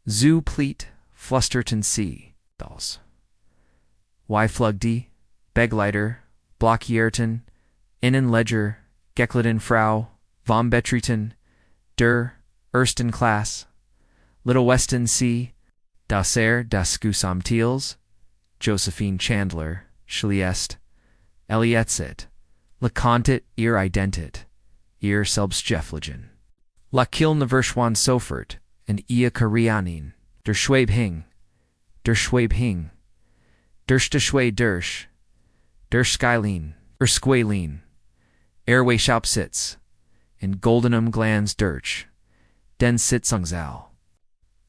Zu Pleat, Flusterton C. Dolls. Y Flug D, Begleiter, Blockierten, Innen Ledger, Gekleden Frau, Vom Betreten, ersten Klasse, Little Weston C. Das das Gusam Teals, Josephine Chandler, Schliest, Elietzit, Lecontit, ihr Identit, ihr Selbstjefligen. La Kilne Verschwan Sofort, and Ia Karianin, der Schwabe Hing, der Schway Dersch, der Skylin, Squalene, Airway Schaupsitz, in Goldenum Glanz Dirch, Den Sitzungsal.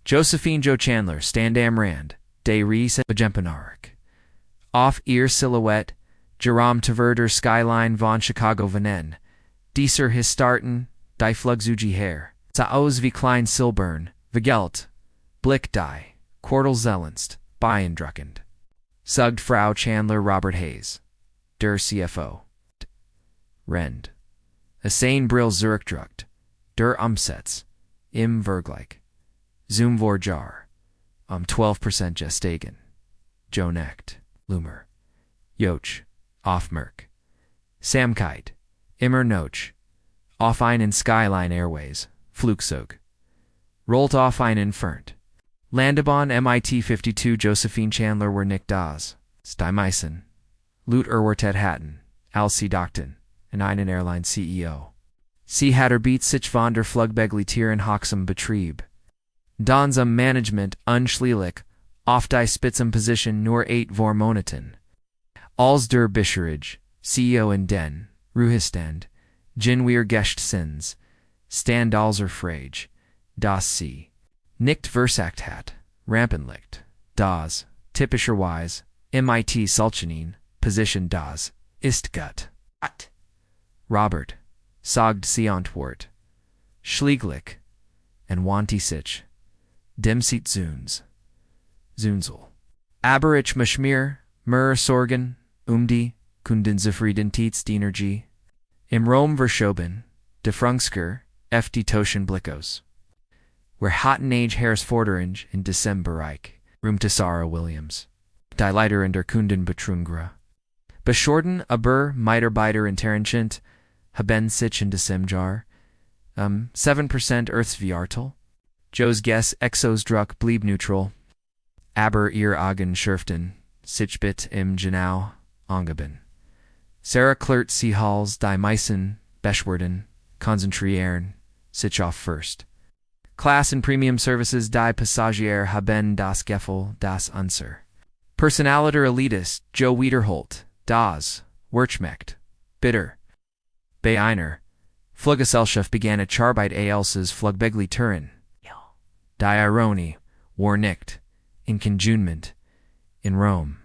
Josephine Jo Chandler, Standam Rand, De Ries Bejempenark. Off Ear Silhouette, Jerome Taverder Skyline von Chicago Venen, Dieser Histarten, Die Flugzugi Hair, Zaos wie Klein Silbern, Vigelt, Blick Die, Quartal Zellenst, Beeindruckend. Sugged Frau Chandler Robert Hayes, Der CFO. Rend. Asane Brill Zurückdruckt, Der Umsatz, Im Vergleich. Zoom vor Jar, 12% Gestagen. Joe Necht, Lumer. Joch, Offmerk. Samkeit, Immer Noch. Auf einen Skyline Airways, Flugzeug. Rollt auf einen Fernt. Landebahn MIT 52 Josephine Chandler were Nick Das, Stuymeisen. Lut Ted Hatton, Alcy Dockton, and einen Airline CEO. Sie Hatter Beat sich von der Flugbegli Tieren Hoxam Betrieb. Dansam Management unschlielich, auf die Spitzenposition nur 8 vor Monaten. Als der Bischerage, CEO in Den, Ruhestand, Jinweer Gestsins, Stand alser Frage, Das Sie. Nicht versagt hat, Rampenlicht, Das, typischerweise, MIT Sulchanin, Position Das, ist gut. At. Robert, sagt sie Antwort. Schlieglich, and wanti sich. Demsit Zuns. Zunzel. Aberich Mashmir, Sorgen, Kundenzufriedentätsdienergie. Im Rom Verschoben, de Frungsker, FD Toschen Blickos. Where Hatten Age Harrisforderinge in Decemberreich, Sarah Williams. Die Leiter in der Kundenbetrungra. Beschorden aber Mitarbeiter in Terrenchent, haben sich in December, 7% Earthsviartel. Joe's Guess Exos Druck blieb neutral. Aber ihr Augen schürften, Sichbit im Genau, angeben. Sarah Klert sie Halls die Meissen, Beschwerden, konzentrieren, sich auf first. Class and Premium Services die Passagier haben das Gefühl, das Unser. Personaliter Elitist Joe Wiederholt, das, Wirtschmecht, bitter. Bei einer Fluggesellschaft begann a Charbeit Alses Flugbegli Turin. Die Ironie, war nicht, in Conjunement, in Rome.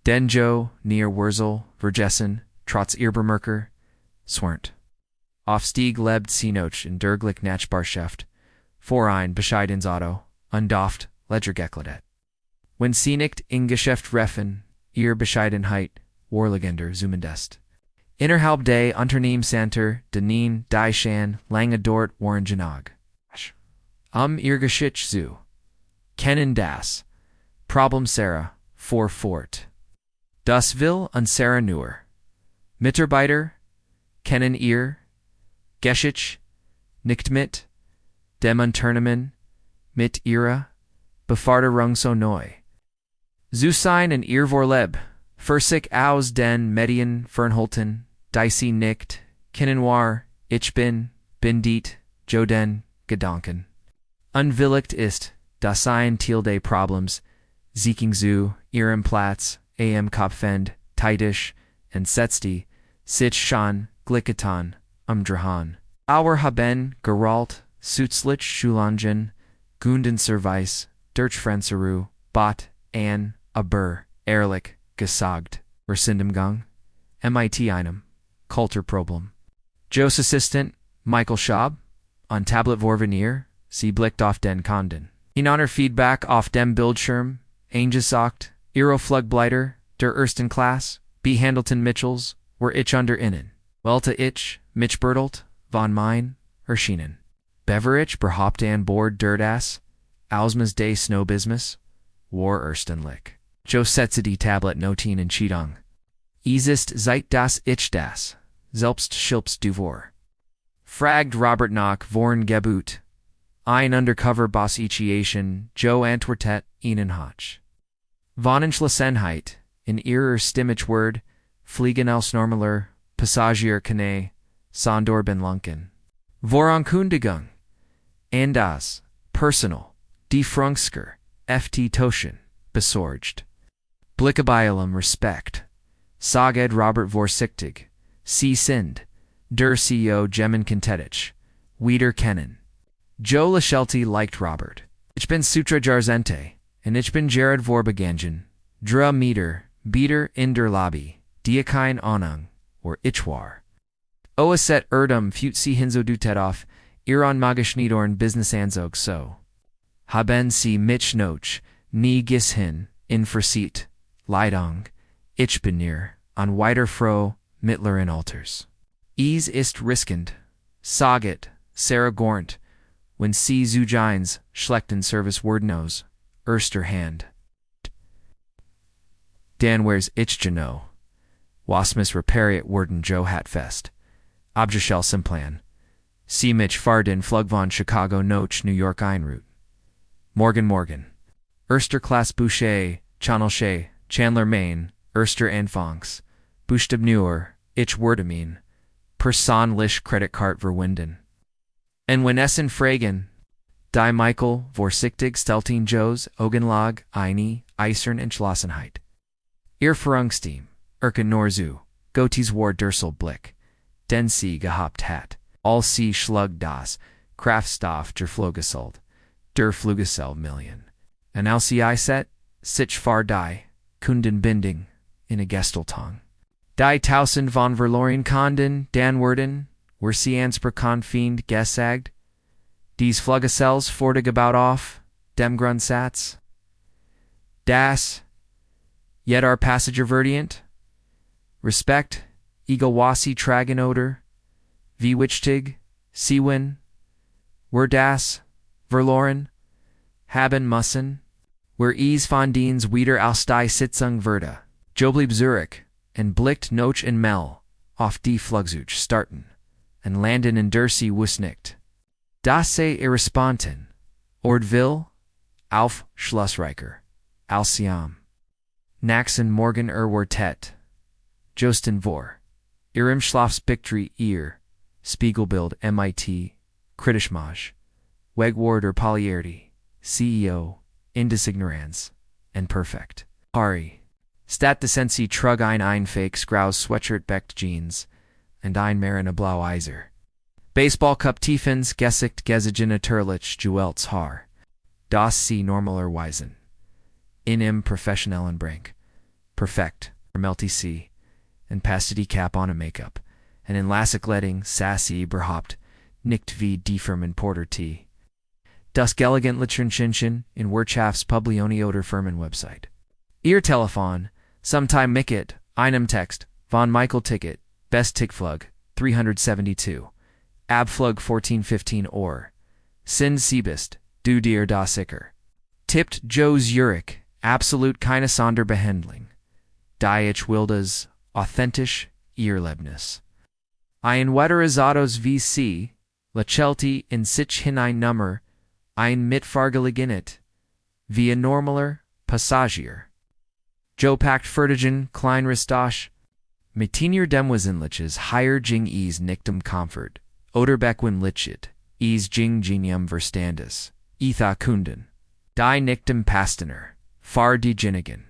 Den Joe, near Wurzel, Vergessen, trotz Irbermerker, Swernt. Auf Stieg lebt Sinoch in Derglich Nachbarschaft, Vorein bescheidens Auto, undoft, Ledgergekledet. When sie nicht in Geschäft reffen, ihr Bescheidenheit, Warlegender Zumendest. Innerhalb des Unternehmenscenter, Deneen, die Shan, lange dort waren Janag. Ihr Geschicht zu. Kennen das. Problem Sarah, fort. Das will an Sarah nur. Mitarbeiter, kennen ihr, Geschicht, nicht mit, dem Unternehmen, mit ihrer, Befahrterung so neu. Zu sein in ihr Vorleb, für sich aus den Medien fernhalten, die sie nicht, kennen war, ich bin diet, Joden, Gedanken. Unwilligt ist, das ein Teil des Problems, Seeking zu, ihrem Platz, am Kopfend, Tidisch, entsetzti, sich schon, glicketan, umdrahan. Our haben, geralt, Sutzlich Schulangen, Gundenservice, Deutschfranceru, Bot, an, aber, ehrlich, gesagt, Versindemgang, MIT einem, Kulturproblem. Joe's Assistant, Michael Schaub, on Tablet Vorvenier, sie blickt auf den Konden. Honor Feedback auf dem Bildschirm, eingesagt, Aeroflugbleiter, der ersten Klasse, B. Handleton Mitchells, were ich under innen. Welta ich, Mitchbertelt, von mein, erschienen. Beverich behaupte an Bord der das, Ausmas des Snowbismus, war ersten Lick. Jo setze die Tablet Notin in Cheatung. Ist seit das Ich das, selbst schilpst du vor. Fragt Robert nach vorn Gebut. Ein Undercover Bossichiation, Jo antwortet ihnen Hotch. Vonenschlissenheit, in ihrer Stimmigword, Fliegen als normaler, Passagier Kane, Sondor ben Lunken. Vorankündigung. And das, personal, die Frungsker, ft Toschen, besorgt. Blickabialum respect. Saged Robert vorsichtig, sie sind, der CEO Gemen Kentetich, wieder kennen. Jo Lashelty liked Robert. Ich bin Sutra Jarzente, and ich bin Jared Vorbegangen, dra meter, beater in der Lobby, diakein Onung, or Ichwar. Oaset erdum fut sie hinzo dutetov, iron magischnidorn business anzog so. Haben sie mich noch, nie gishin, in versit, Leidung, ich bin near, an weiter Frau, mittleren Alters. Ist riskend, saget, Sarah Gornt, when sie Zugines, schlechten Service Wordnos, erster Hand. Dan wears ich Jano. Wasmus repariat Worden Jo Hatfest. Objeschel Simplan. Sie mich Fardin Flugvon Chicago Noch New York Einroute. Morgan. Erster Class Boucher, Channelsche, Chandler Maine, Erster Anfangs. Buchstabneur, ich Wordamin. Personlich Kreditkarte verwinden. En when Essen Fragen. Die Michael, vorsichtig Steltin Jos, Ogenlag, Eine, Eisern Entschlossenheit. Ihr Verungssteam, Erken Norzu, Gotis War Dursel Blick, Den sie gehabt hat, all sie schlug das, Kraftstoff der Flogesold, der Fluggesell Million. An LCI set, sich far die, Kundenbinding, in a Gesteltong. Die Tausend von Verloren Konden, Dan Werden, were sie ansprechend fiend gesagt? Dies Fluggesells fortgebaut auf, dem Grundsatz? Das, yet our passenger verdient? Respect, Egawasi Tragenoder, wie wichtig, Siewin, were das, verloren, haben müssen, were von Dien's wieder aus die Sitzung Verda, Jo blieb Zurich, and blickt noch in Mel, auf die Flugzeug starten, and landen in der sie wusnicht. Das sei irresponten, Ordville, auf Schlossreicher, Alciam. Naxen Morgan Wartet, Josten vor, ihrem Schlafsbiktri ihr, Spiegelbild MIT, Kritischmaj, Wegward or Polyarity, CEO, Indisignorans, and Perfect. Hari, Stat Decency Trug ein Fakes Graus Sweatshirt Becht Jeans, and ein Marin a Blau Eiser. Baseball Cup Tiefens Gesicht Gesagina Turlich Juelts Haar. Das sie normaler Weisen. In im Professionellen Brink. Perfect, Melty C, and Pastity Cap on a Makeup, and in Lassikletting Sassy Berhaupt, Nicht wie die Firmen Porter T. Das Elegant Lichenschinshin in Wirtschafts Publioni oder Firmen Website. Ihr Telefon, sometime Micket, einem Text, von Michael Ticket, Best Tickflug, 372. Abflug 1415 or. Sind Siebest, du dir da sicher. Tippt Jo Zurich, absolut keine Sonderbehandlung. Die ich wildes, authentisch, Erlebnis. Ein weiteres VC, Lachelti in sich hinein Nummer, ein mitfahrgelegenit, via normaler, Passagier. Jo packt Fertigen, Kleinristosch, Mitinier Demwasenliches higher Jing ease Nichtum Comfort, Oderbequin Lichit, ease Jing Genium Verstandes, Etha Kunden, Die Nichtum Pastener, Far die Ginigen.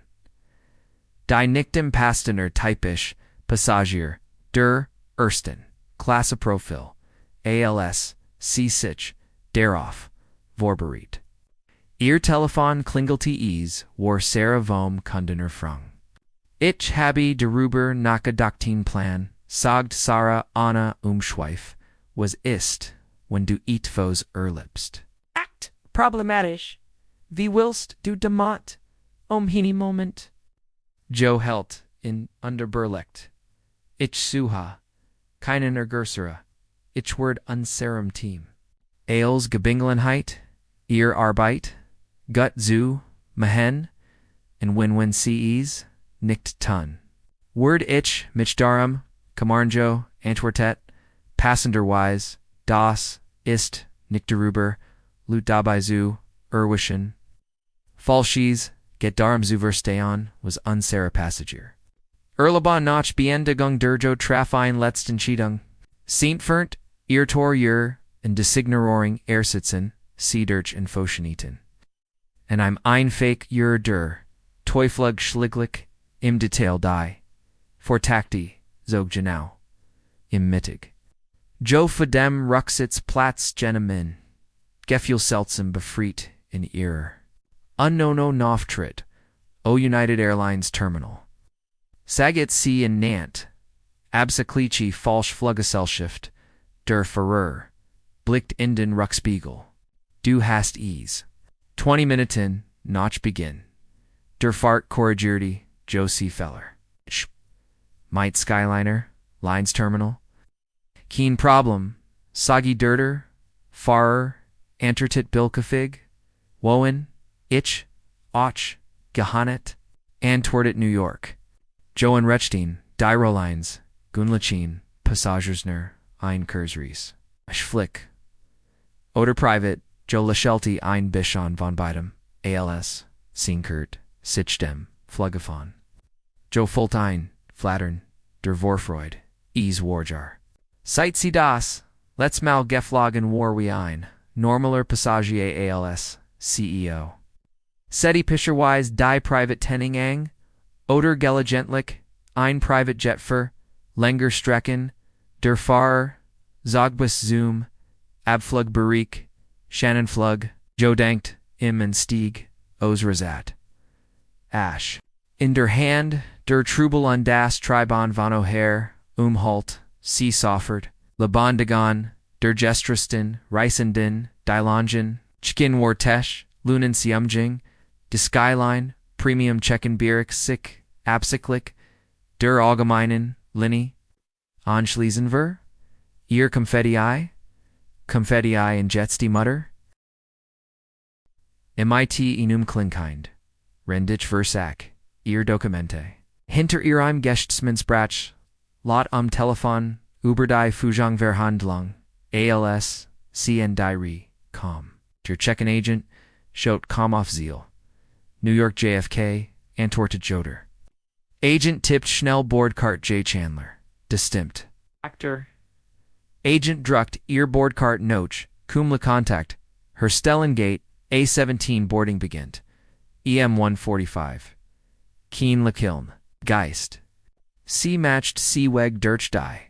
Die Nichtum Pastener typisch, Passagier, der, ersten, Klasse Profil, ALS, C. Sich, darauf, Vorbereitet. Ihr Telefon klingelte ease, war Sarah vom Kundener Frung. Ich habe darüber nachgedacht Plan, sagt Sarah Anna Schweif, was ist, wenn du etwas erlebst. Act problematisch. Wie willst du damit, hini Moment? Jo hält in Underberlect. Ich suha, keinen Ergersera, ich word unserum Team. Ales Gebingelenheit, ihr Arbeit, gut zu, Mahen, and win-win CEs, nicht tun. Word ich, mich darum, Kamarnjo, Antwortet, Passenderweise, das, ist, nicht darüber, lut dabei zu, erwischen. Falsches, get darum zu verstehen, was unsere Passagier. Erleben nach Beendigung der Trafein letzten Schiedung. Sintfernt, Irrtor und Designerung ersitzen, Siederch und Foschenieten. And I'm einfach der, Teuflig schliglich, im Detail die, Fortakti, zog genau, im Mittig. Jo verdem Rucksitz Platz Genemin, Gefühl seltsam befreit in ihrer. Unknown Auftritt, O United Airlines Terminal. Saget sie in Nant, Absaklichi falsch Fluggesellschaft, der Führer, blickt in den Rückspiegel. Du hast es. 20 Minuten, nach Beginn. Der Fahrt korrigierte Josie Feller. Might Skyliner, Lines Terminal. Keen Problem, Sagi Dirter, Fahrer, Antertit Bilkefig, Woen, Ich, Och, Gehanet, Antwortet New York. Joen Rechtin, Dyrolines, Gunlachin, Passagersner, ein Kursries. Schflick. Oder Private, Jo Lashelti ein Bischon von beidem, ALS, Sinkert, Sichdem, Flugafon. Jo Fultein, Flattern, der Vorfreud, Ease Warjar. Seit sie das, let's mal geflogen war wie ein, normaler Passagier ALS, CEO. Seti Pischerwise die Private Tenningang, Oder Gelegentlich, ein Private Jetfer, Länger Strecken, der Fahrer, Zogbus Zoom, Abflug Barik, Shannonflug, Jo Denkt, Im und Stieg, Osrazat. Ash. In der Hand, der Trubel und das Tribon von O'Hare, Halt, Sie Soffert, Lebondagon, der Gestristen, Reisenden, Dilongen, Chkin Wartesh, Lunen Siumjing, De Skyline, Premium Checkenbierig Sick, Absicklich, Der Allgemeinen, Linny, Anschließenver, Ihr Confettii in Jetsti Mutter, MIT Inum Klinkind, Rendich Versack, Ihr Dokumente, Hinter Ihrem Gestmensbrach, Lot Telefon, Uberdei Fujang Verhandlung, ALS, CN Diary, Com. Der Checken Agent, Schot Com auf Ziel. New York JFK, Antwortet Joder. Agent tipped Schnell Boardcart J. Chandler. Distinct. Actor. Agent druckt Ihr Boardcart Noch, Kumla Kontakt, Herstellengate, A17 boarding beginnt. EM 145. Keen Lakiln. Geist. C matched Seeweg Dirch Die.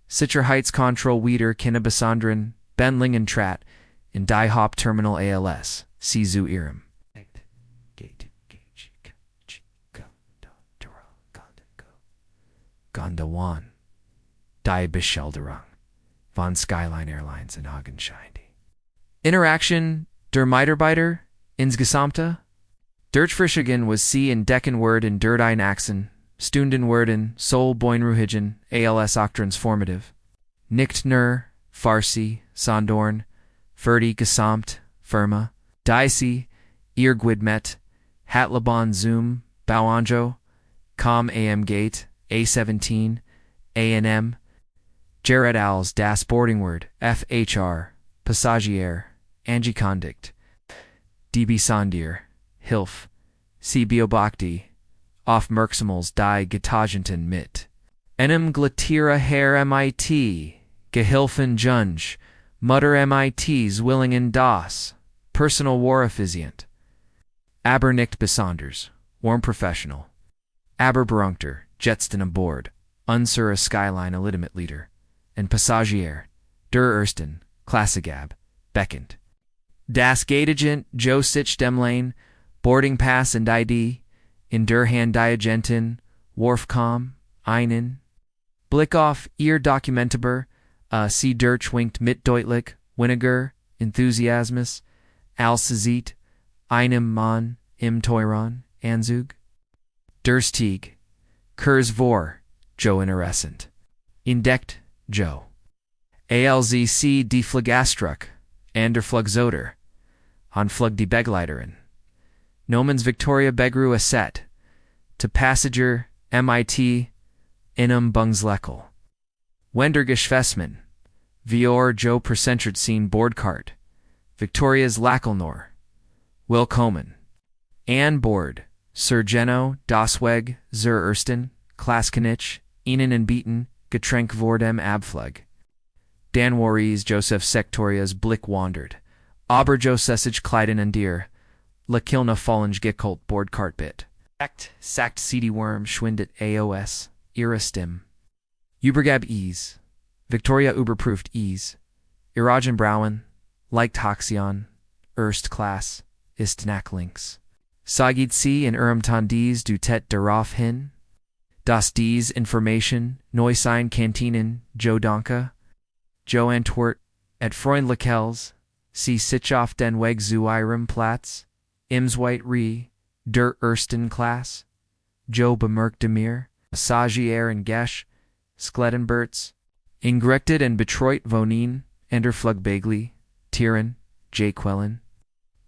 Sicherheits Control Wieder Kinnebesonderen, Benling and Trat, in Die Hop Terminal ALS, C zu Ihrem. Gondawan. Die Beschilderung. Von Skyline Airlines in Augenscheinde. Interaction der Mitarbeiter insgesamte. Dirtfrischigen was C in Deckenword in Dirdein Achsen, Stundenwerden, Sol Boinruhigen, ALS Octrans Formative. Nicht nur, Farsi, Sondorn, Ferdi Gesamt, Firma, Dicey, Irgwidmet, Hatlabon Zoom, Bauanjo, Com AM Gate, A17, A&M, Jared Als Das Boardingword, FHR, Passagier, Angie Condict, DB Sondier, Hilf, C. Biobakti, Off Merximals die Getagenten mit. Enem Glatira Herr MIT, Gehilfen Junge, Mutter MITs Willingen Das, Personal Warofizient. Aber nicht besonders, Warm Professional. Aber Berunkter, Jetsten aboard, Unsere Skyline Illitimat Leader, and Passagier, Der Ersten, Klassegab, Beckend. Das Gateagent Joe Sich Demlane, Boarding Pass and ID, in der Hand Diagentin, Wharfcom, einen. Blickoff, Ihr Dokumentaber, C. Dirch winkt mit deutlich, Winiger, Enthusiasmus, Alsazit, einem Mann, im Teuron, Anzug. Durstig, Kurs vor, Joe Interessendt. Indeckt, Joe. ALZC die Flagastruck, Anderflugzoder. Flug die Begleiterin. Nomens Victoria Begru Asset. To Passenger, MIT, Inum Bungsleckel. Wendergeschwessman. Vior Joe Percentred Scene Boardcart. Victoria's Lackelnor. Willkommen. Ann Board. Sir Geno, Dasweg, zur ersten, Klaskenich, Ihnen and Beaten, Getränk vor dem Abflug. Dan Warries Joseph Sectoria's Blick wandered. Aber Josessage Kleiden and Deer. La Kilna Fallenge Gekult Boardcart Bit. Sacked seedy worm schwindet AOS, ihrer Stim. Übergab Ease. Victoria Überprüft Ease. Iragen Brauen, Leicht Haxion, Erst Klasse, ist nach links. Sagid sie in Urumtan dies du tet darauf hin? Das dies Information, Neusein Kantinen, Joe Donka, Joe Antwort, et Freundlichels, sie sich auf den Weg zu ihrem Platz, White Re, der ersten Klasse, Joe bemerkte mir, Passagier en Gesch, Sklettenberts, ingerichtet en betreut wohnen, ender Flugbegli, Tieren, J. Quellen,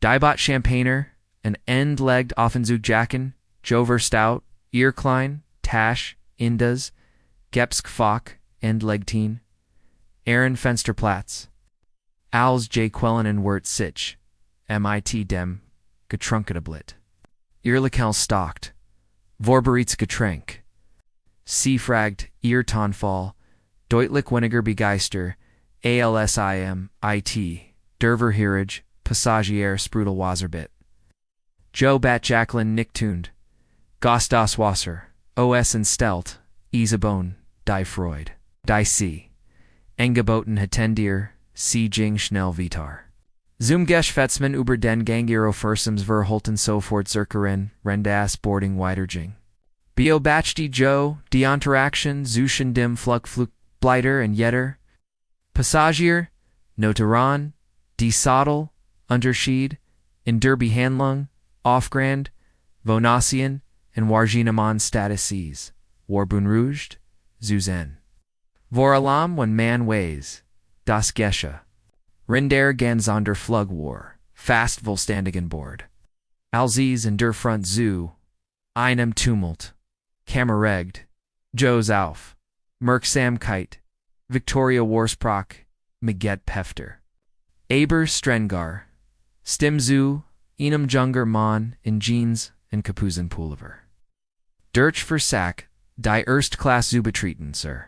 Diebot Champagner, an end-legged Offenzugjacken, Joe Verstout, Earklein, Tash, Indas, Gepsk Fock, Endlegteen, Aaron Fensterplatz, Als J. Quellen and Wirt Sich, MIT Dem, Getrunketablit, Ehrlichel Stalkt, Vorbereits Getränk, Seafragt, Eartonfall, Deutlich Weniger Begeister, ALSIM, IT, Derver Hirage, Passagier Sprudel Waserbit, Joe Bat Jacqueline Nichtund, Gostas Wasser, OS and Stelt, Isabone, Die Freud, Die C, Engeboten Hatendier, C. Jing Schnell Vitar. Zoomgesch Fetzman über den Gangiro Fursums Verholten sofort Zerkerin, Rendas Boarding Widerjing. Bio Bachdi Joe, Die Interaction, Zuschen Dim Flug Blighter and Yetter. Passagier, Notaran, Die Sodel, Unterschied, in Derby Handlung, Offgrand, Vonasian, and Warjinaman Statuses, Warbun Rouged, Zuzen. Voralam when man weighs, Das Gesche. Rinder Gansonder Flug War, Fast Volstandigen Board. Alziz in der Front Zoo, Einem Tumult, Kammerregd, Joes Auf, Merksam Kite, Victoria Warsprock, Miget Pefter. Aber Strengar, Stimzu, Enum Junger Mon, in Jeans, and Kapuzen Pulver. Dirch Versack, Die Erstklasse Zubetreten, Sir.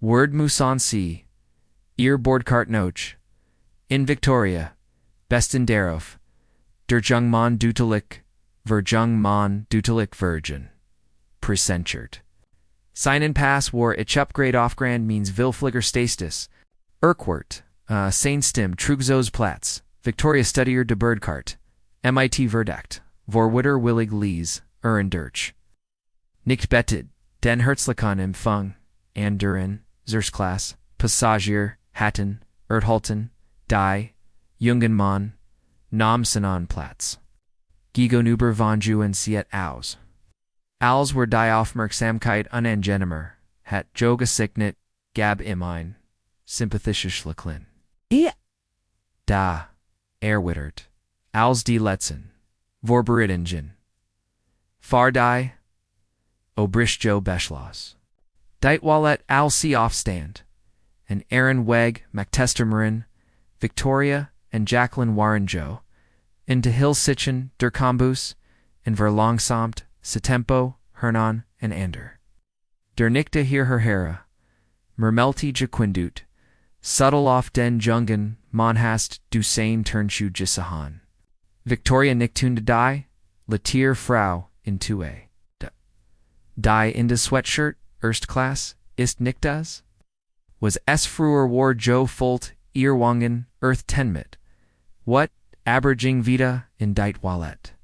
Word Musan C, Ihr Boardcart Noch, in Victoria, Besten Darof, Der Jung Mon Dutalik, Verjung Mon Dutalik Virgin. Presenchert. Sign and pass war ich upgrade offgrand means Vilfliger Stastis, Urquhart, Sainstim Trugzos Platz, Victoria Studier de Birdcart, MIT Verdacht, Vorwitter Willig Lees, Dirch. Nicht betted, Den Herzlichon im Fung, Anderin, Zersklasse, Passagier, Hatten, Erdhalten, Die, Jungenmann, Namsenonplatz. Gigonuber von Ju und Siet Aus. Als were die Aufmerksamkeit unangenehmer, hat Joga Signet, Gab Imein, sympathische Schlacklin. Ja. Da, Erwittert, Als die Letzen, Vorbereitungen. Far die, Obrisch Joe Beschloss. Deit Wallet Al See Aufstand, and Aaron Weg, Mactestermarin, Victoria, and Jacqueline Warren Joe, into Hilsichen, der Kambus, and Verlangsamt, Setempo, Hernan, and Ander. Der Nichte hier her Hera, Mermelti Jaquindut, Subtle auf den Jungen, Monhast du Sein Turnschuh Gisahan. Victoria Nichtund die, Latier Frau in Tue. Die in de Sweatshirt, Erstklasse, ist nicht das? Was es früher war Joe Folt, Wangen, Earth Tenmit. What, Aberging Vita, in Deit Wallet.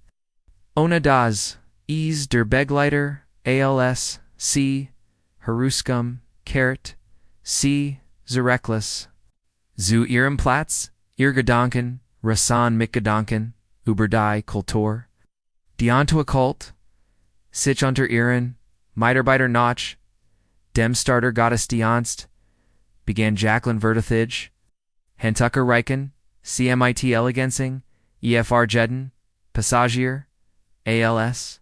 Ohne das, der Begleiter, ALS, C, Heruskum, Carrot, C, Zereklis, zu ihrem Platz, ihr Gedanken, Rassan mit Gedanken, über die Kultur, die Antokult, sich unter ihren, Mitarbeiter Notch, dem Starter Gottes Dienst, began Jacqueline Vertithage, Hentucker Reichen, CMIT Elegancing, Efr jeden, Passagier, als.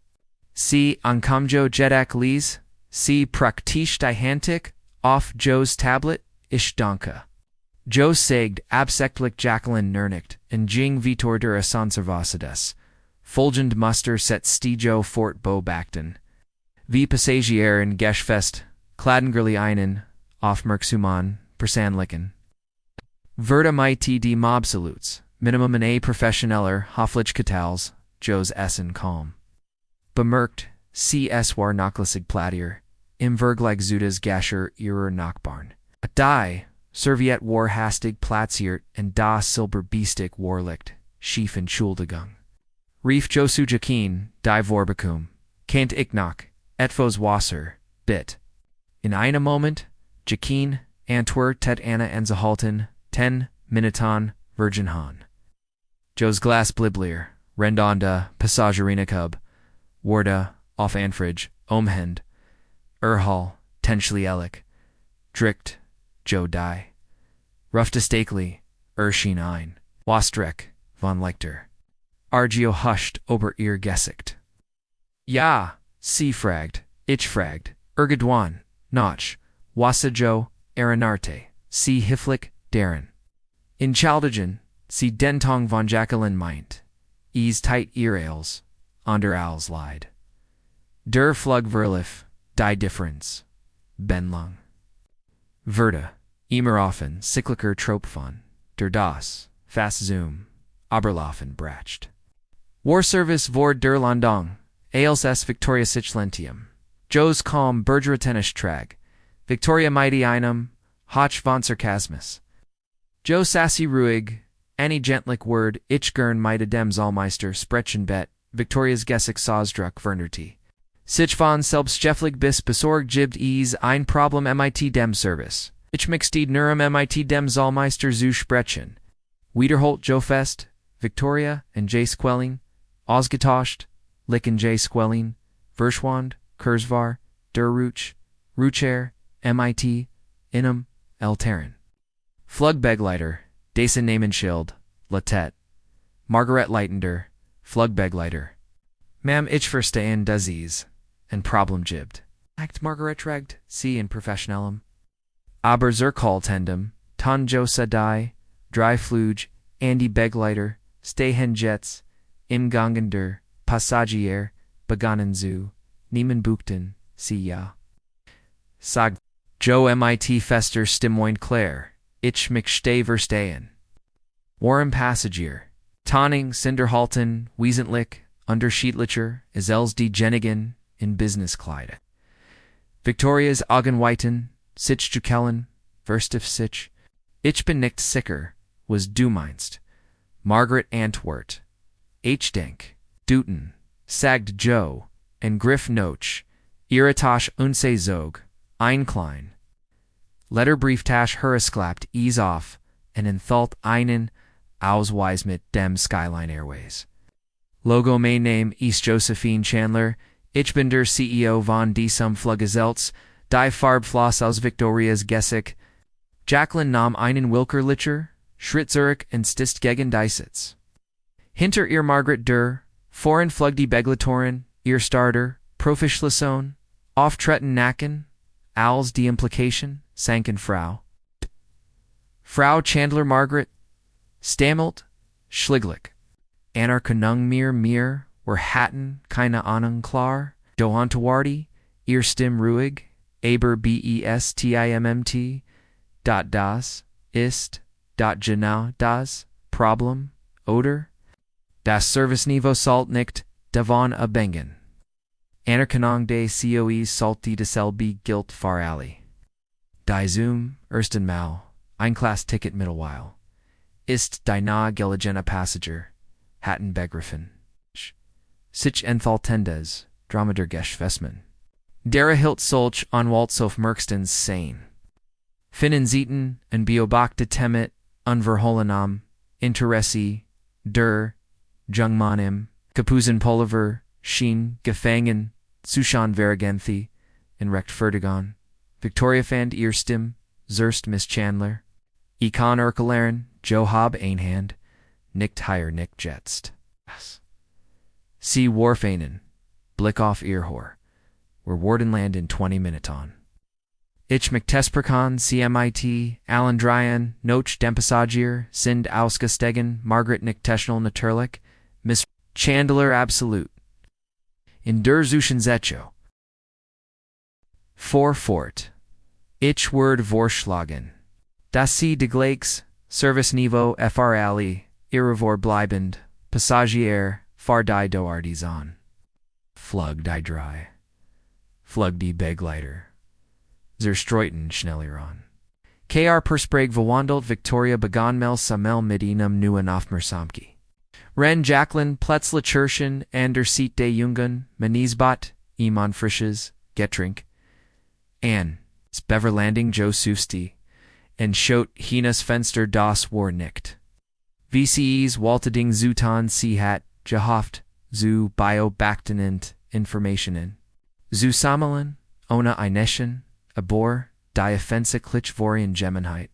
C. Ankomjo jedak lees, C. Praktisch die Hantik, auf Joe's Tablet, ich danke. Joe sagt absichtlich Jacqueline nernicht, en ging Vitor der Assanservasides. Folgend Muster set Stijo fort beobachten. Wie Passagieren Geschfest, Kladengurli einen, Aufmerksuman, Persanlichen. Verda might die Mobsalutes, Minimum in a professioneller, Hofflichkatals, Joe's Essen calm. Bemerkt, CS war nachlässig Plattier, im Vergleich Zudas Gascher ihrer Nachbarn. A die, Serviet war hastig platziert und das Silber Beestig warlicht, schief in Schuldigung. Rief Josu Jakin, die Vorbekum, kennt ich noch, etwas Wasser, bit. In einem Moment, Jakin, Antwer tet Anna Enzahalten, 10 Minuton, Virginhan. Joe's Glas Bliblier, Rendonda, Passagerina Cub, Warda, auf Anfridge, Omhend, Erhal, Tenschlielik, Dricht, Joe die. Rufte Stakely, Erschien ein, Wastrek, von Lechter. Argio huscht ober ihr Gesicht. Ja, sie fragt, ich fragt, Ergedwan, Notch, Wassajo, Aranarte, sie Hiflik, Darren. In Chaldagen, sie Dentong von Jacqueline meint, tight ear ales, onder als Lied. Der Flug verlif, die Differenz, Benlung. Verda, immer offen, cycliker Trope von, der Das, fast Zoom, Aberlaufen bracht. War Service vor der Landung, als es Victoria sich Lentium. Joe's calm Bergeratenisch trag, Victoria mighty einem, Hoch von Sarkasmus. Joe sassy ruhig, any gentlich word, ich gern meide dem Zollmeister sprechen bet, Victoria's Gessig Sausdruck Vernerti. Sich von selbstständig bis besorgt gibt ein Problem mit dem Service. Ich mixtied Nurem mit dem Zollmeister zu sprechen. Wiederholt Joe Fest, Victoria and J. Squelling, Ausgetauscht, Licken J. Squelling, Verschwand, Kurzvar, Der Ruch, Rucher, mit, Inum, Terran. Flugbegleiter, Dasen Namenschild, Latet, Margaret Leitender, Flugbegleiter. Mam ich verstehen Disease, and Problem jibbed. Act Margaret regt, C in Professionellum. Aber Zerkaltendum, Ton Josa die, Dry Fluge, Andy Begleiter, Stehen Jets, Im Gangender, Passagier, Begannen zu, Niemen Buchten, C ja. Sag, Joe mit Fester Stimoin Claire, ich mich steh verstehen. Warm Passagier, Tonning, Cinderhalten, Wiesentlich, Unterschiedlicher, Isels die Jenigen, in Businesskleide. Victoria's Augenweiten, Sich Jukellen, Verstif Sich, Ich bin nicht sicker, was du meinst. Margaret Antwort, H. Denk, Duten, Sagd Joe, and Griff Noach, Irritash unse Zog, Einklein. Letterbrieftash Hurrisklapt ease off, and enthalt einen, Ausweis mit dem Skyline Airways. Logo main name East Josephine Chandler, Ich bin der CEO von diesem Fluggesellschaft, die Farbfloss aus Victoria's Gesicht, Jacqueline nahm einen Wilkerlicher, Schritt zurück und stist gegen die Sitz. Hinter ihr Margaret der, voren flog die Begletorin, ihr Starter, Profischlisson, auftretten Nacken, als die Implication, sanken Frau. Frau Chandler Margaret, stammelt, schliglich. Anarkanung mir, were hatten, keine Ahnung klar, Dohantawardi, ihr Stimm ruhig, aber bestimmmt, das, ist, genau das, Problem, oder? Das Serviceniveau salt nicht, davon abhängen. Anerkennung des COEs sollte dasselbe gilt für alle. Die Zoom, ersten Mal, Ein-Class-Ticket Mittelweil. Ist die nahe gelegene Passager, hatten begriffen. Sich enthaltendes, Dramader Geschwesmen. Dere hilt solch anwalt auf merkstens sein. Finnen Zieten, en beobachte Temet, unverholenam, Interesse, der, Jungmanim, Kapuzen Pulver, Schien, Gefangen, Sushan Variganthi, in Recht Fertigon, Victoria fand ihr Stimm, Zerst Miss Chandler, Econ Erkelaren, Joe Hob Einhand, nicht higher nicht jetst. See Warfanen, Blick auf ihrer, where Wardenland in 20 Minuton. Ich McTespercon, CMIT, Alan Dryan, Noch Dempassagier, Sind Ausgestegen, Margaret Nichteschnel Naturlich, Miss Chandler Absolute. In der Zuschenzecho. Fort. Ich word vorschlagen. Das Sie de Glakes, Service Niveau FR Ali, Irrevor bleibend, Passagier, Far die Doardizan. Flug die dry. Flug die Begleiter. Zerstreuten Schnelliron. KR Perspreg verwandelt Victoria Begonmel Samel Medinum Neuen Aufmerksamke. Ren Jacqueline Pletzle Kirchen Ander Seat de Jungen, Manisbot, Iman Frisches, Getrink. Ann, Beverlanding Joe Sufsti, and Schot Hinas Fenster das War nicht. VCEs Walteding Zutan Seehat, Jehoft, Zu Biobactinent Informationen. Zusammeln, Ona Eineschen, Abor, die Offense Klitschvorian Gemenheit.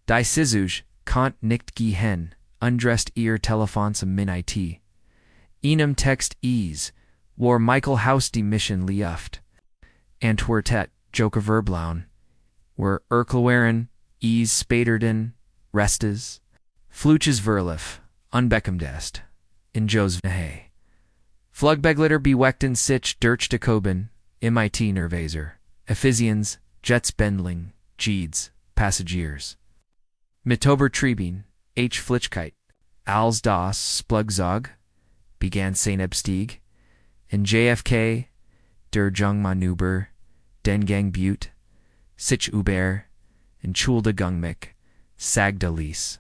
Die Sizuj, Kant nicht gehen, undressed ear Telefons am Min IT. Enum Text Ease, War Michael Haus die Mission Lieft. Antwertet, Joker Verblauen, were Erklawaren, Ease Spaderden, Restes. Fluches Verlif, Unbeckemdest, in Joes Nahe. Flugbeglitter Bewechten sich durch de Koben, MIT Nervaser. Ephesians, Jets Bendling, Jeeds, Passagiers. Mitober Trebien, H. Flitchkite, Als das Splugzog, began St. Ebstieg, in JFK, der Jungmanuber, Dengang Butte, Sich Uber, in Chulda Gungmik, Sagda Lies.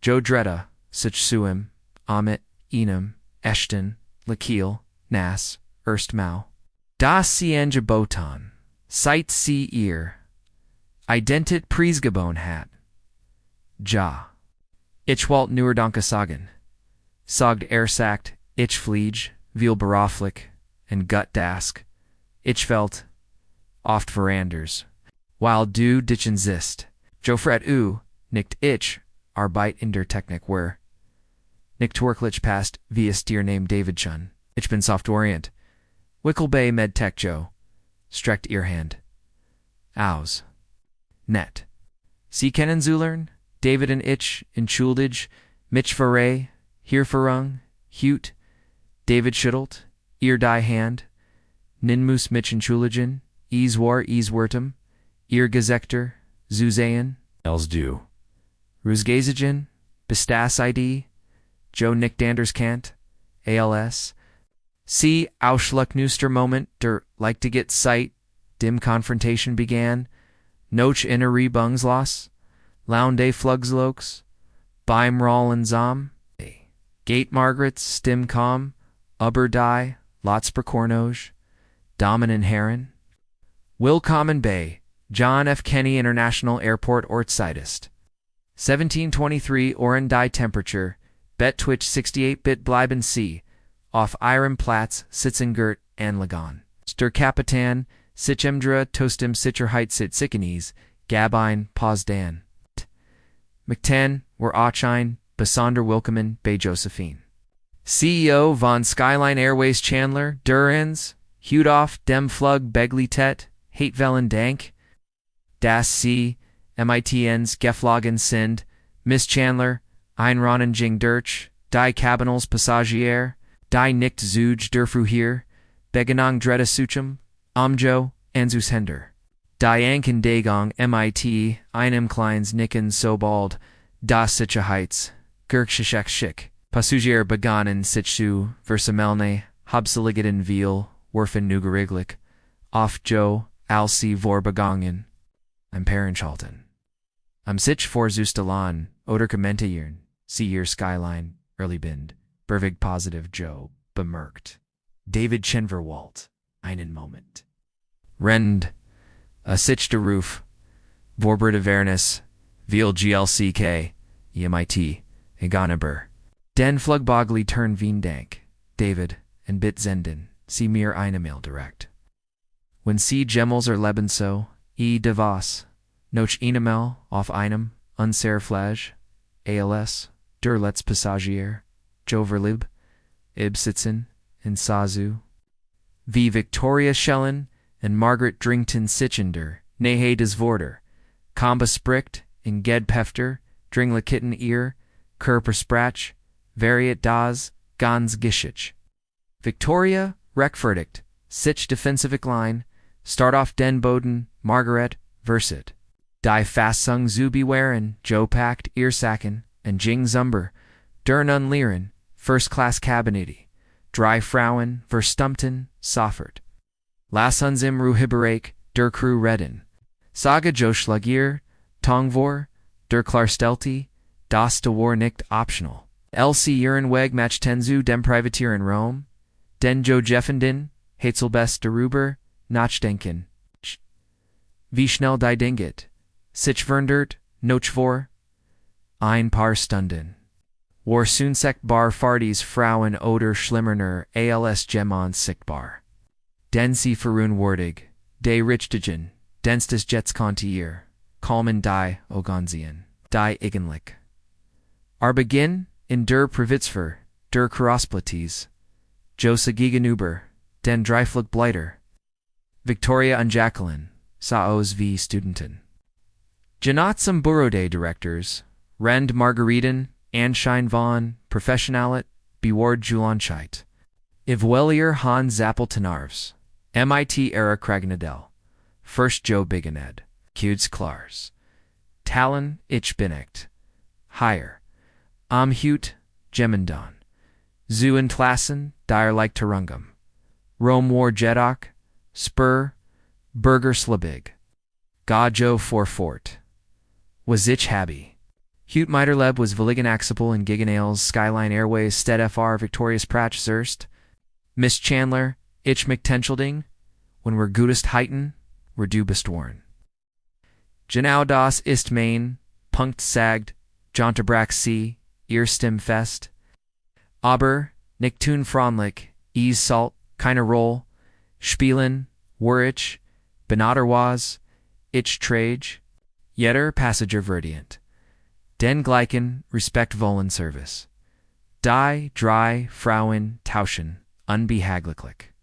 Joe Dretta, Sich Suim, Amit, Enum, Eshton, Lakil, Nas, Erstmau. Das Sienja Botan, Sight See Ear, Identit Priesgebon hat. Ja. Ichwalt Neuerdanke Sagen, Sogt Ersagt, Ichfliege, Viel Beraflich, and Gut Dask, Ichfelt, Oft Veranders, while du Ditchen Zist, Jofret U, Nicht Ich, Arbeit in der Technik were. Nicht Torklich past via steer name David Chun, Ich bin Soft Orient, Wickel Bay Med Tech Joe, Strecht Earhand. Aus. Net. Sie kennen Zulern, David and Ich, in Schuldage, Mitch Verray, Hirferung, Hute, David Schuttelt, Ear Die Hand, Ninmus Mitch in Schulagen, Easwertum, Ear Gezekter, Zuzayan, Els Du. Rusgazagen, Bestas ID, Joe Nick Danders Kant, ALS. See Ausschlucknuster Moment der like to get sight, dim confrontation began, Noch innerie Bungsloss, Lounde Flugslokes, Beim Rollen Zam, Gate Margaret's Stim Com, Uber Die, Lotsperkornoj, Dominant Heron, Willkommen Bay, John F. Kennedy International Airport Ortsightist. 1723 Oren Die Temperature, Bet Twitch 68-bit Bleiben C, off Iron Platz, Sitzengert, and Lagan. Stur Kapitan, Sichemdra, Tostem Sicherheit Sit Sickenese, Gabine, Posdan. McTen, were Ochine, Besonder Wilkeman, Bay Josephine. CEO von Skyline Airways Chandler, Durens, Hudoff, Dem Flug, Begley Tet, Hatevellen Dank, Das C, MITNs, Geflogen Sind, Miss Chandler, Einronnen Jing Dirch, Die Cabinals Passagier, Die Nicht Zuge Durfru hier, Begenang Dretta Suchum, Amjo, Anzus Hender. Die Anken Dagong, MIT, Einem Kleins Nicken Sobald, Das Sicherheits, Gerkshishek Schick, Passagier Beganen Sitchu, Versamelne, Habseligaden Veal, Werfen Nugeriglik, Off Joe, Alsi Vorbegangen. I'm Parenchalten. I'm Sich for Zustalan, Oder Kommentaieren, See Your Skyline, Early Bind, Bervig Positive Joe, Bemerkt. David Chenverwalt, Einen Moment. Rend, a Sich de Roof, Vorbert Avernus, Veal GLCK, EMIT, Eganeber. Den Flugbogli Turn Viendank, David, and Bit Zenden, See Mir Einemail Direct. When C Gemmels or Lebenso, E Devos, Noch Enemel, Off Einem, Unser Flage, ALS, der letzte Passagier, Jo Verlib, Ib Sitzen, in Sazu. Wie Victoria Schellen and Margaret Drington Sichender, Nehe des Vorder, Kamba Spricht, in Ged Pefter, Dringla Kitten Ear, Kerper Sprach, Variet das, Ganz Geschich. Victoria, Rechtfertigt, Sich Defensive Line, Start off Den Boden, Margaret, Versit. Die Fastsung Zubi Waren, Joe Pact, Earsacken, and Jing Zumber, Der Unlehren, First Class Kabineti, Drei Frauen, Verstumpten, Soffert. Lass uns im Ruhiberake, Der Crew Redden. Saga Joschlagier, Tongvor, Der Klarstelti, Das de War nicht optional. LC Ihren Weg Match Tenzu, Dem Privateer in Rome, Den Jo Jeffenden, Hetzelbest Deruber, Nachdenken. Wie schnell die Dinget, Sich verndert, Nochvor, ein paar Stunden. War Sunsekt bar Fardies Frauen oder Schlimmerner als Gemons Sichtbar. Den sie verunwürdig, de Richtigen, denstes Jetzkontier, Kalmen die Oganzien, die Igenlik. Beginn in der Privitzver, der Krosplatties, Josa Gegenüber, den Dreiflug Bleiter. Victoria und Jacqueline, Saos v Studenten. Janot zum Bureauday Directors, Rend Margareten, Anschein von, Professionalet, Beward Julanscheit. Ivwelier Han Zappeltenarvs, MIT Era Kragnadel, First Joe Biganed, Kuds Klars. Talon Ich Binecht, Higher. Amhut, Gemendon. Zu Entlassen, Dire like Turungum. Rome War Jedok, Spur, Burger Slabig. Gajo for Fort. Was ich Happy. Hute Miterleb was Villigan Axipal and Giganales, Skyline Airways, Stead FR, Victorious Pratch Zerst. Miss Chandler, Ich McTenschelding, when we're gutest heiten, we're du best worn. Genau das ist Main, Punkt Sagd, Jonterbrack See, Earstim Fest. Aber, Nichtun Fronlich, Ease Salt, Keine Roll, Spielen, Wurich, Benaderwas, Ich Trage, Jetter Passager Verdient. Den gleichen, Respekt wollen Service. Die, Drei, Frauen, Tauschen, unbehaglich.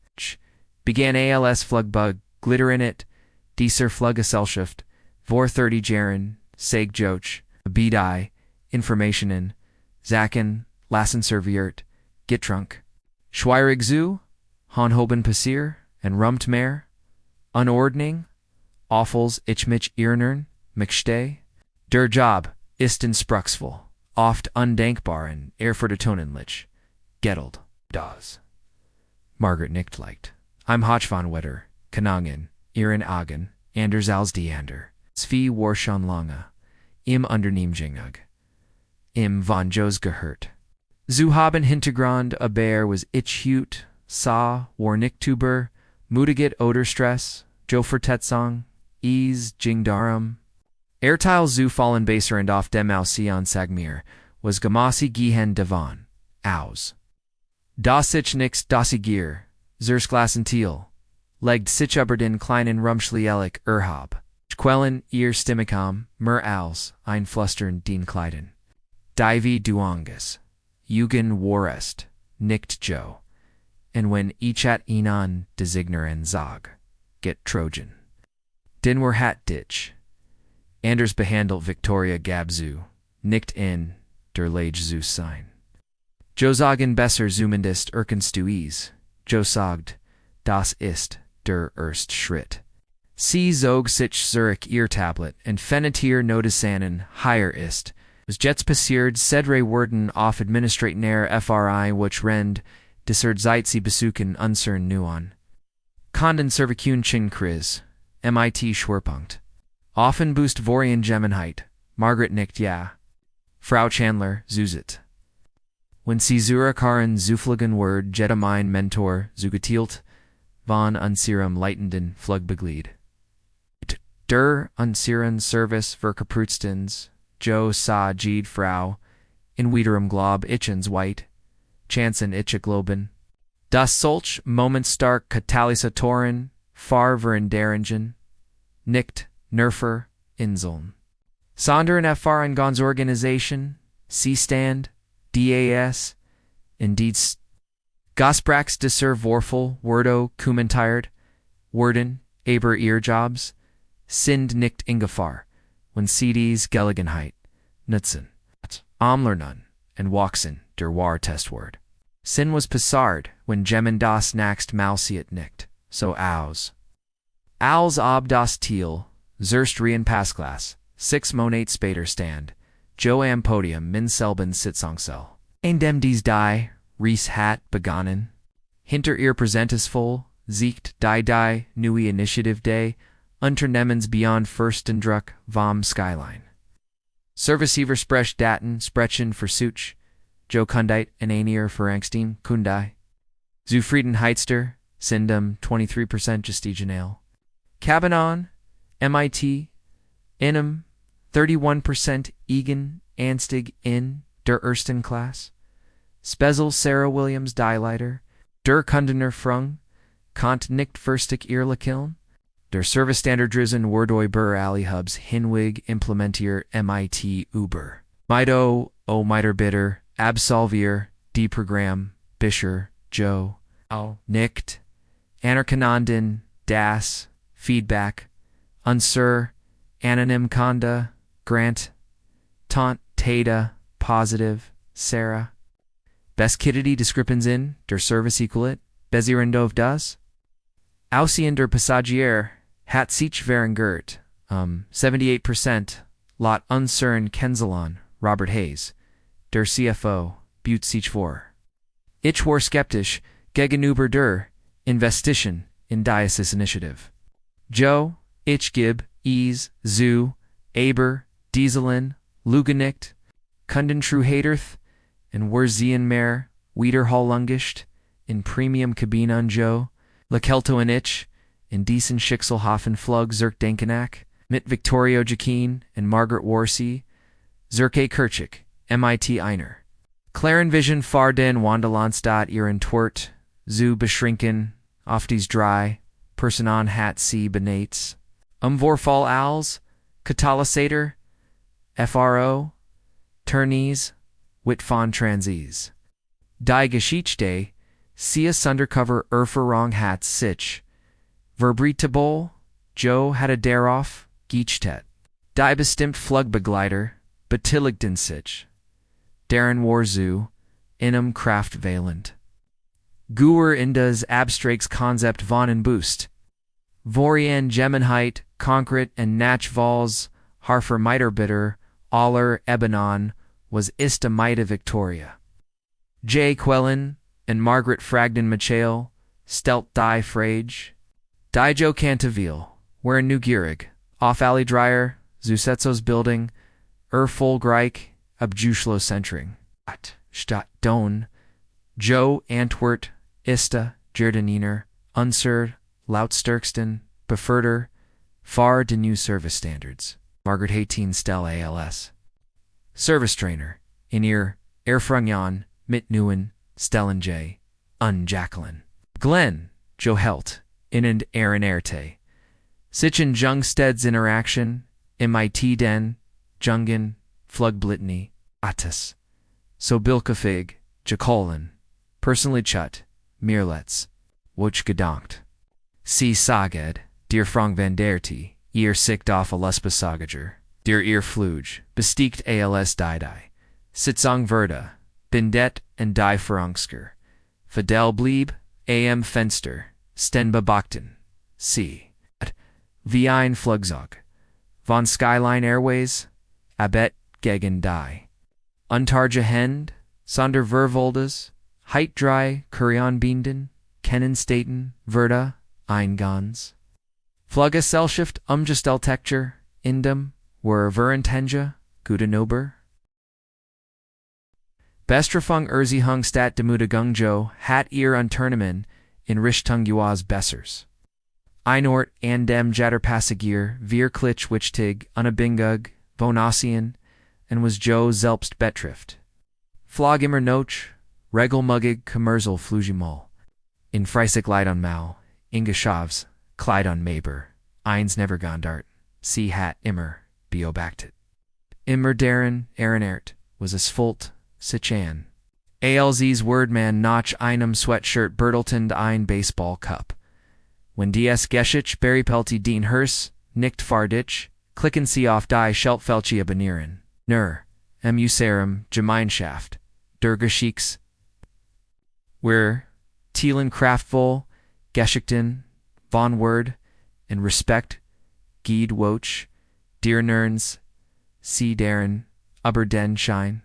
Began als Flugbug, Glitter in it, Dieser Fluggesellschaft, Vor 30 Jaren, Seg Joch, Bedi, Informationen, Zacken, Lassen Serviert, Gitrunk, Schwierig zu, Honhoben Passier, and Rumt Mehr, Unordning, Offels Ichmich Irnern, McStay, Der Job, Isten Spruxful, oft undankbar and Erfurtertonenlich, Getteld, Das. Margaret Nichtleicht. I'm Hochvanwetter, Kanangen, Ihren Agen, Anders als die Ander, Zvi Warschon Lange, Im Unternehmjingug, Im von Jos gehört. Zu haben Hintergrund aber was ich hut, Sa, war Nicktuber, Mutigit Oderstress, Jofertetsong, Ease, Jingdarum. Erteil zu fallen Baser and off dem Ausion Sagmir, was Gamasi Gihen Devon, Aus. Das nix Dasigir, Zersglassen Thiel, Legged Sichaberdin kleinen Rumschlielik Erhab, Quellen ihr Stimmikam, Mer als, ein Flustern den Kleiden. Divi Duangus, Eugen Warest, Nicht Joe, and when Ichat Inan designer and Zog, get Trojan. Dinwer Hat Ditch, Anders behandelt Victoria Gabzu, Nicht in, der Lage zu sein. Josagen besser zumindest Erkenstuis, Josagd, das ist, der erst Schritt. Sie zog sich Zurich ihr Tablet, and Fenetier Notisanen, higher ist, was jets passiert Sedre worden auf Administratener FRI which rend, disert Zeitzi besuchen unsern Nuon. Konden Servicun Chin Kriz, MIT Schwerpunkt. Offen boost Vorian Gemenheit, Margaret Nicht ja. Frau Chandler, Zuzit. When sie Zurikaren Zufligen Word Jedamine Mentor, Zugetielt, von Unserum Leitenden Flugbeglied. Der Unseren Service Verkaprutstens, Jo Sa Jede Frau, in Wiederum Glob Itchens White, Chanson Itche Globen. Das solch Moment stark Katalysatoren, Farverenderingen, Nicht, Nerfer, Inseln. Sondern erfahren ganz Organisation, C-stand, DAS, indeed Gosbrax deser Vorfel, Wordo, Kumentired, Worden, Aber Earjobs, Sind nicht Ingefar, when CDs Gelegenheit, Nutzen, Omlernun, and Waxen, der War Testword. Sin was Passard, when Gemen das naxt Mausiet nicht, so aus. Als ob das Thiel, Zerst Rien Passglas, 6 Monate Spader stand, Jo am Podium min selben Sitzongsel. Indem dies die, Ries hat begonnen. Hinter ihr Präsentesvoll, siegt die neue Initiative Day, Unternehmens beyond Fürstendruck vom Skyline. Serviceiver sprech Daten, Sprechen Versuch, Jo Kundite en Anier Verangstein, Kundai. Zufriedenheitster, Sindem 23% Gestigenale. Cabanon, MIT, Inem 31% Egan, Anstig in der ersten Klasse. Spezel Sarah Williams Dieleiter, der Kundener Frung, Kant nicht Verstig Irlekiln, der Servicestandardrissen Wordoi Bur Ali Hubs Hinwig Implementier MIT Uber. Mido, O Miter Bitter, Absolvier, Deprogramm, Bischer, Joe, Nicht, Anerkananden, Das, Feedback, Unsur, Anonym Conda, Grant, Taunt, Tata, Positive, Sarah. Beskidity Descripens in, der Service Equalit, Besierendov das. Aussehen der Passagier, hat sich verringert, 78%, Lot Unsuren Kenzelon, Robert Hayes, der CFO, Butte sich vor. Ich war skeptisch, gegenüber der Investition in Diocese Initiative. Joe, ich gib, zu, Aber, Dieselin, Lugenicht, Kundentruhaderth, and Wurzien mehr, Wiederholungischt, in Premium Kabine an Joe, Lekelto and Ich, in Diesen Schickselhofen Flug Zirk Denkenack, mit Victorio Jakin and Margaret Warsey, Zirke Kirchik, MIT Einer. Clarenvision Farden Wandelandstadt ihren Twert, zu beschrinken, Ofties dry, Personan hat sie benates, Vorfall als, Katalysator, FRO, Turnese, Whitfon Transies. Die Geschichte, sie Sundercover Erferong hat sich, Verbreitable, Joe hatte darauf, Giechtet. Die bestimmt Flugbegleiter, betilligten sich. Deren war zu, inem Kraft valent. Guer in das Abstrakes Konzept von en Boost. Vorien Gemenheit, Konkret and Nachvals, Harfer Miterbitter, Aller Ebenon, was Ista Maida Victoria. J. Quellen and Margaret Fragden Michael, Stelt Die Frage, Die Joe Cantaville, where New Gierig, Off Alley Dryer, Zusetzo's Building, Folgreich, Abjuschlo Centring, Stadt Don, Joe Antwert, Ista, Jordaniner, Unser, Lautstärksten, Beförder, Far de New Service Standards, Margaret Hayteen Stell ALS. Service Trainer, in ihr, Erfrungjan, mit Neuen, Stellen J, Jacqueline. Glenn, Joe Helt, Inend Aaron Erte. Sichen Jungsted's Interaction, MIT Den, Jungen, Flugblitny, Attis. So Bilkefig, Jakolin, Personally Chut, Mirlets, Wuch gedankt. Sie Saged, Dear Frank van derti, ihr sicht auf Aluspasager, Dear ihr Fluge, bestiegt ALS Didei, Sitzung Verda, Bindet and Die Verangsker, Fidel Blieb, AM Fenster, Stenba Bachten, C. Wie ein Flugzeug, von Skyline Airways, Abet gegen Die. Untarja Hend, Sonder Vervoldes, Heit Dry, Kurion Binden, Kennenstaten, Verda, Eingans. Fluggesellschaft Umgestaltecture, Indem, were Verentenja, Gudenober. Bestrafung Erzihung Stat Demuda Gungjo, Hat ihr Unternehmen, in Richtung Juaz Bessers. Einort Andem Jatterpassagier, Virklich Wichtig, Unabingug, Bonassian, and was Joe Zelpst Betrift. Flog immer Noch, Regelmuggig Commercial Flugimol. In Freisig Leidon Mau, Ingeshavs, Kleidon Maber, Eins Nevergandart, C. Hat immer, Biobactit. Immer Darren, Aaronert, was es Volt, Sichan. ALZ's Wordman Notch einem Sweatshirt Berteltend ein Baseball Cup. When DS Geschich Berrypelty Dean Hers, Nicht Farditch, Klicken Sie auf die Scheltfelche Abonnieren. Nur, Muserum, Gemeinschaft, der Geschicks. Wir, Thielen Kraftvoll, Geschichten, von Word, and Respect, Gied Woch, Dear Nerns, Sie deren, aber den Schein.